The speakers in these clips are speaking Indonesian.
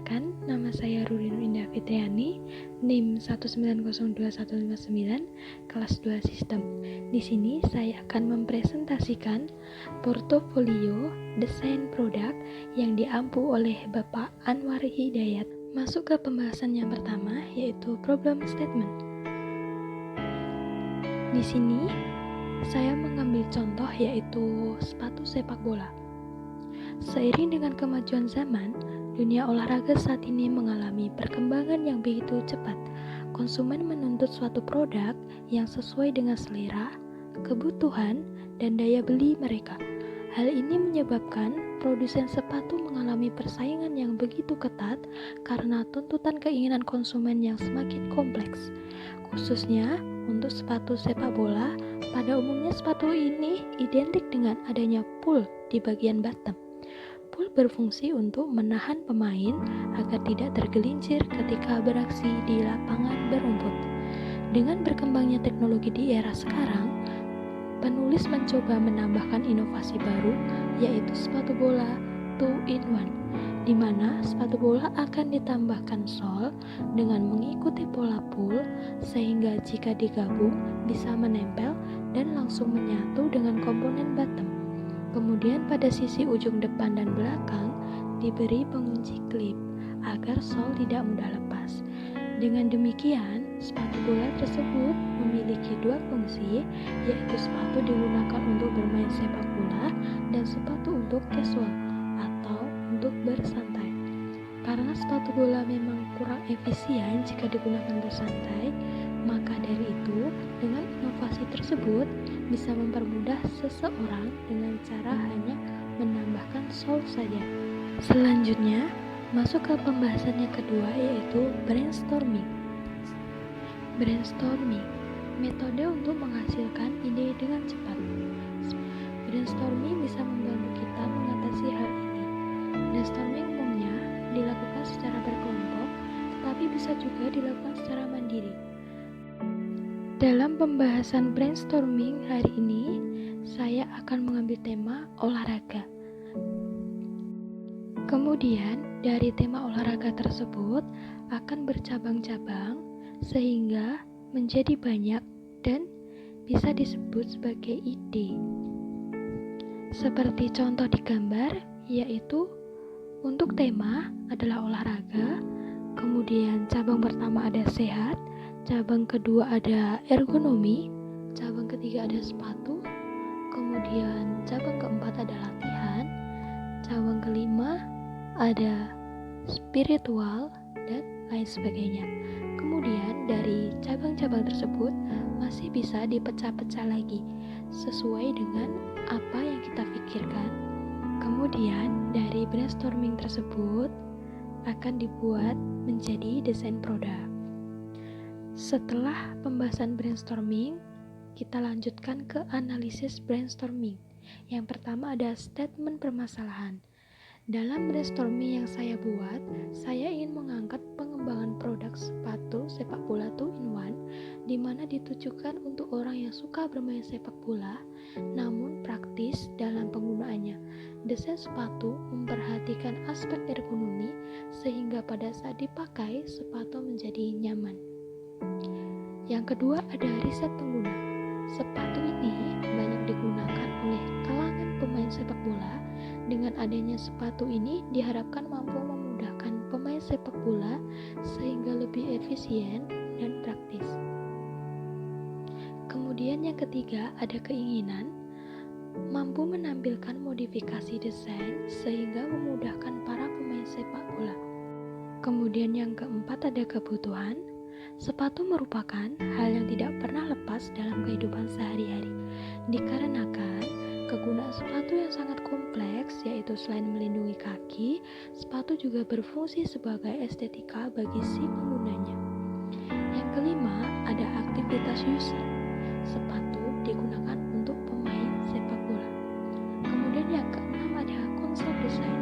Perkenalkan, nama saya Rurinu Indah Fitriani, NIM 1902159, kelas 2 Sistem. Di sini saya akan mempresentasikan portofolio desain produk yang diampu oleh Bapak Anwar Hidayat. Masuk ke pembahasan yang pertama, yaitu problem statement. Di sini saya mengambil contoh yaitu sepatu sepak bola. Seiring dengan kemajuan zaman, dunia olahraga saat ini mengalami perkembangan yang begitu cepat. Konsumen menuntut suatu produk yang sesuai dengan selera, kebutuhan, dan daya beli mereka. Hal ini menyebabkan produsen sepatu mengalami persaingan yang begitu ketat karena tuntutan keinginan konsumen yang semakin kompleks. Khususnya untuk sepatu sepak bola, pada umumnya sepatu ini identik dengan adanya pull di bagian bottom. Pull berfungsi untuk menahan pemain agar tidak tergelincir ketika beraksi di lapangan berumput. Dengan berkembangnya teknologi di era sekarang, penulis mencoba menambahkan inovasi baru, yaitu sepatu bola 2-in-1, di mana sepatu bola akan ditambahkan sol dengan mengikuti pola pull, sehingga jika digabung bisa menempel dan langsung menyatu dengan komponen bottom. Kemudian pada sisi ujung depan dan belakang diberi pengunci klip agar sol tidak mudah lepas. Dengan demikian, sepatu bola tersebut memiliki dua fungsi, yaitu sepatu digunakan untuk bermain sepak bola dan sepatu untuk casual atau untuk bersantai. Karena sepatu bola memang kurang efisien jika digunakan bersantai, maka dari itu, dengan inovasi tersebut bisa mempermudah seseorang dengan cara hanya menambahkan sol saja. Selanjutnya, masuk ke pembahasan yang kedua, yaitu brainstorming. Brainstorming, metode untuk menghasilkan ide dengan cepat. Brainstorming bisa membantu kita mengatasi hal ini. Brainstorming umumnya dilakukan secara berkelompok, tetapi bisa juga dilakukan secara mandiri. Dalam pembahasan brainstorming hari ini, saya akan mengambil tema olahraga. Kemudian, dari tema olahraga tersebut akan bercabang-cabang sehingga menjadi banyak dan bisa disebut sebagai ide. Seperti contoh di gambar, yaitu untuk tema adalah olahraga, kemudian cabang pertama ada sehat, cabang kedua ada ergonomi, cabang ketiga ada sepatu, kemudian cabang keempat ada latihan, cabang kelima ada spiritual, dan lain sebagainya. Kemudian dari cabang-cabang tersebut masih bisa dipecah-pecah lagi sesuai dengan apa yang kita pikirkan. Kemudian dari brainstorming tersebut akan dibuat menjadi desain produk. Setelah pembahasan brainstorming, kita lanjutkan ke analisis brainstorming. Yang pertama ada statement permasalahan. Dalam brainstorming yang saya buat, saya ingin mengangkat pengembangan produk sepatu sepak bola 2-in-1, di mana ditujukan untuk orang yang suka bermain sepak bola, namun praktis dalam penggunaannya. Desain sepatu memperhatikan aspek ergonomi, sehingga pada saat dipakai, sepatu menjadi nyaman. Yang kedua ada riset pengguna. Sepatu ini banyak digunakan oleh kalangan pemain sepak bola. Dengan adanya sepatu ini diharapkan mampu memudahkan pemain sepak bola sehingga lebih efisien dan praktis. Kemudian yang ketiga ada keinginan, mampu menampilkan modifikasi desain sehingga memudahkan para pemain sepak bola. Kemudian yang keempat ada kebutuhan. Sepatu merupakan hal yang tidak pernah lepas dalam kehidupan sehari-hari, dikarenakan kegunaan sepatu yang sangat kompleks, yaitu selain melindungi kaki, sepatu juga berfungsi sebagai estetika bagi si penggunanya. Yang kelima ada aktivitas user. Sepatu digunakan untuk pemain sepak bola. Kemudian yang keenam ada konsep desain.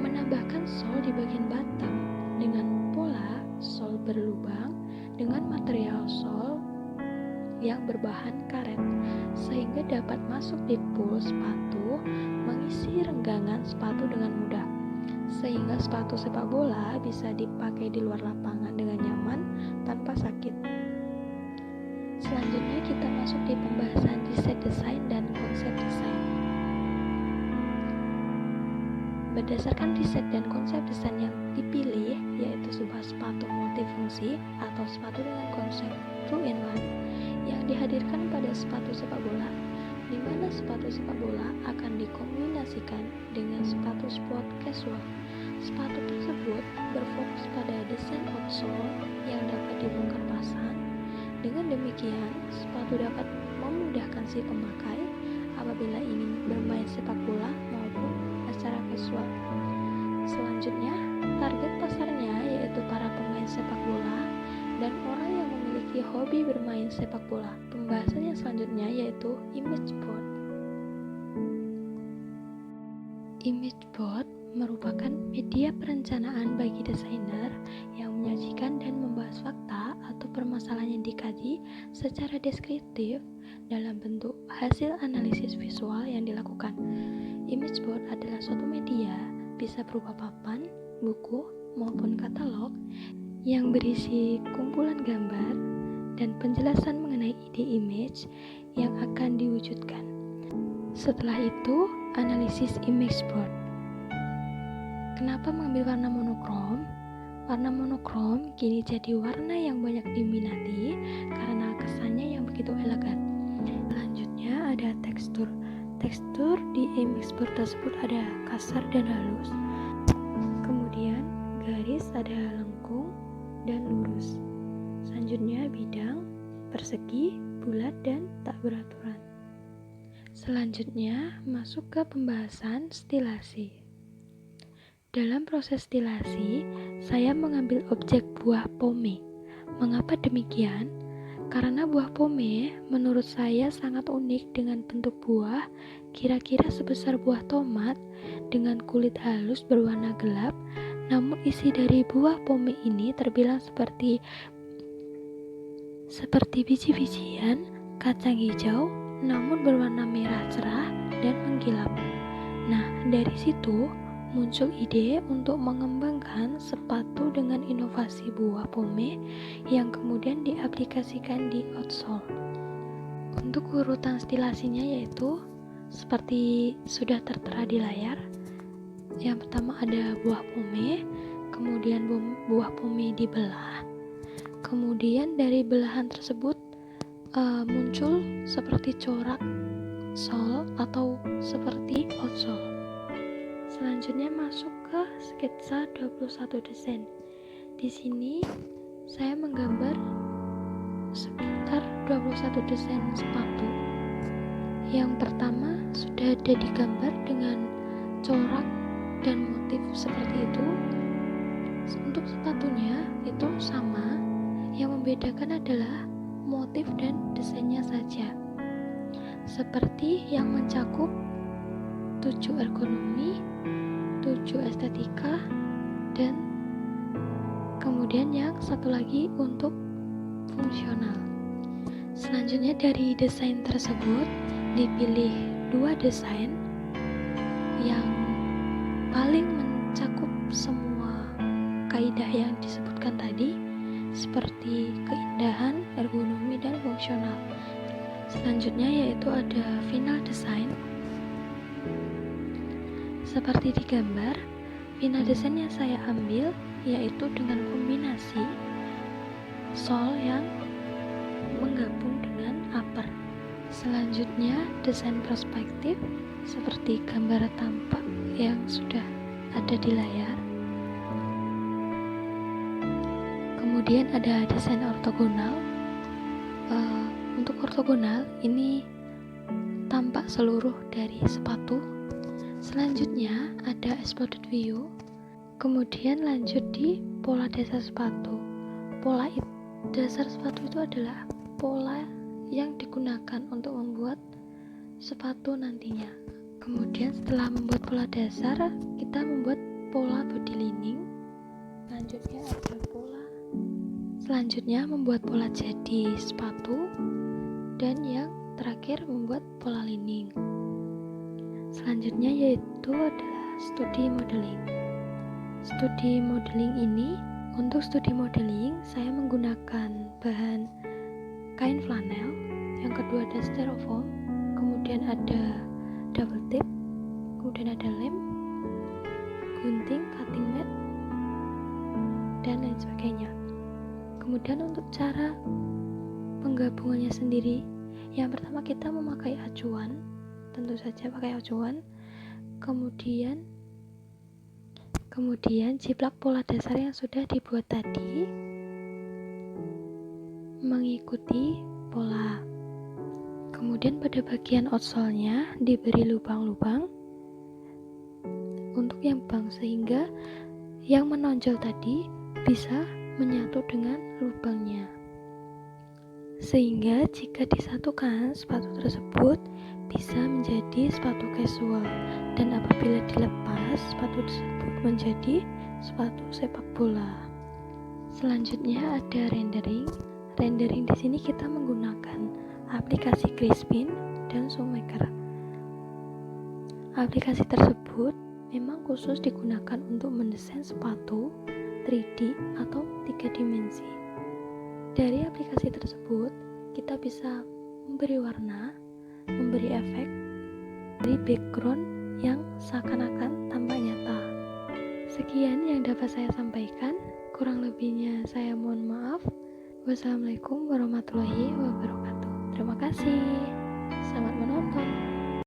Menambahkan sol di bagian bottom dengan pola sol berlubang dengan material sol yang berbahan karet, sehingga dapat masuk di pull sepatu, mengisi renggangan sepatu dengan mudah. sehingga sepatu sepak bola bisa dipakai di luar lapangan dengan nyaman tanpa sakit. Selanjutnya kita masuk di pembahasan desain dan konsep desain. Berdasarkan desain dan konsep desain yang dipilih, yaitu sebuah sepatu multifungsi atau sepatu dengan konsep 2-in-1 yang dihadirkan pada sepatu sepak bola, di mana sepatu sepak bola akan dikombinasikan dengan sepatu sport casual. Sepatu tersebut berfokus pada desain outsole yang dapat dibongkar pasang. Dengan demikian, sepatu dapat memudahkan si pemakai apabila ingin bermain sepak bola maupun secara casual. Selanjutnya, target pasarnya yaitu para pemain sepak bola dan orang yang memiliki hobi bermain sepak bola. Pembahasan yang selanjutnya yaitu image board. Image board merupakan media perencanaan bagi desainer yang menyajikan dan membahas fakta atau permasalahan yang dikaji secara deskriptif dalam bentuk hasil analisis visual yang dilakukan. Image board adalah suatu media, bisa berupa papan, buku, maupun katalog yang berisi kumpulan gambar dan penjelasan mengenai ide image yang akan diwujudkan. Setelah itu, analisis image board. Kenapa mengambil warna monokrom? Warna monokrom kini jadi warna yang banyak diminati karena kesannya yang begitu elegan. Selanjutnya ada tekstur. Tekstur di image board tersebut ada kasar dan halus. Kemudian garis ada lengkung dan lurus. Selanjutnya bidang, persegi, bulat dan tak beraturan. Selanjutnya masuk ke pembahasan stilasi. Dalam proses stilasi, saya mengambil objek buah pome. Mengapa demikian? Karena buah pome menurut saya sangat unik dengan bentuk buah kira-kira sebesar buah tomat dengan kulit halus berwarna gelap, namun isi dari buah pome ini terbilang seperti biji-bijian kacang hijau namun berwarna merah cerah dan mengkilap. Nah, dari situ muncul ide untuk mengembangkan sepatu dengan inovasi buah pome yang kemudian diaplikasikan di outsole. Untuk urutan stilasinya yaitu seperti sudah tertera di layar. Yang pertama ada buah pome, kemudian buah pome dibelah, kemudian dari belahan tersebut muncul seperti corak sole atau seperti outsole. Selanjutnya masuk ke sketsa 21 desain. Di sini saya menggambar sekitar 21 desain sepatu. Yang pertama sudah ada digambar dengan corak dan motif seperti itu. Untuk sepatunya itu sama, yang membedakan adalah motif dan desainnya saja. Seperti yang mencakup 7 ergonomi, 7 estetika, dan kemudian yang satu lagi untuk fungsional. Selanjutnya dari desain tersebut dipilih 2 desain yang paling mencakup semua kaidah yang disebutkan tadi seperti keindahan, ergonomi, dan fungsional. Selanjutnya yaitu ada final design. Seperti digambar, final desain yang saya ambil yaitu dengan kombinasi sole yang menggabung dengan upper. Selanjutnya desain perspektif seperti gambar tampak yang sudah ada di layar. Kemudian ada desain ortogonal. Untuk ortogonal ini tampak seluruh dari sepatu. Selanjutnya ada exploded view. Kemudian lanjut di pola dasar sepatu. Pola dasar sepatu itu adalah pola yang digunakan untuk membuat sepatu nantinya. Kemudian setelah membuat pola dasar, kita membuat pola body lining. Selanjutnya membuat pola jadi sepatu, dan yang terakhir membuat pola lining. Selanjutnya yaitu adalah studi modeling. studi modeling ini, untuk studi modeling saya menggunakan bahan kain flanel, yang kedua ada styrofoam, kemudian ada double tip, kemudian ada lem, gunting, cutting mat, dan lain sebagainya. Kemudian untuk cara penggabungannya sendiri, yang pertama kita memakai acuan, tentu saja pakai acuan, kemudian jiplak pola dasar yang sudah dibuat tadi, mengikuti pola. Kemudian pada bagian outsole-nya diberi lubang-lubang untuk yang bang, sehingga yang menonjol tadi bisa menyatu dengan lubangnya, sehingga jika disatukan sepatu tersebut bisa menjadi sepatu casual, dan apabila dilepas sepatu tersebut menjadi sepatu sepak bola. Selanjutnya ada rendering. Rendering di sini kita menggunakan aplikasi Crispin dan Shoemaker. Aplikasi tersebut memang khusus digunakan untuk mendesain sepatu 3D atau 3 dimensi. Dari aplikasi tersebut kita bisa memberi warna, memberi efek, memberi background yang seakan-akan tampak nyata. Sekian yang dapat saya sampaikan, kurang lebihnya saya mohon maaf. Wassalamualaikum warahmatullahi wabarakatuh. Terima kasih. Selamat menonton.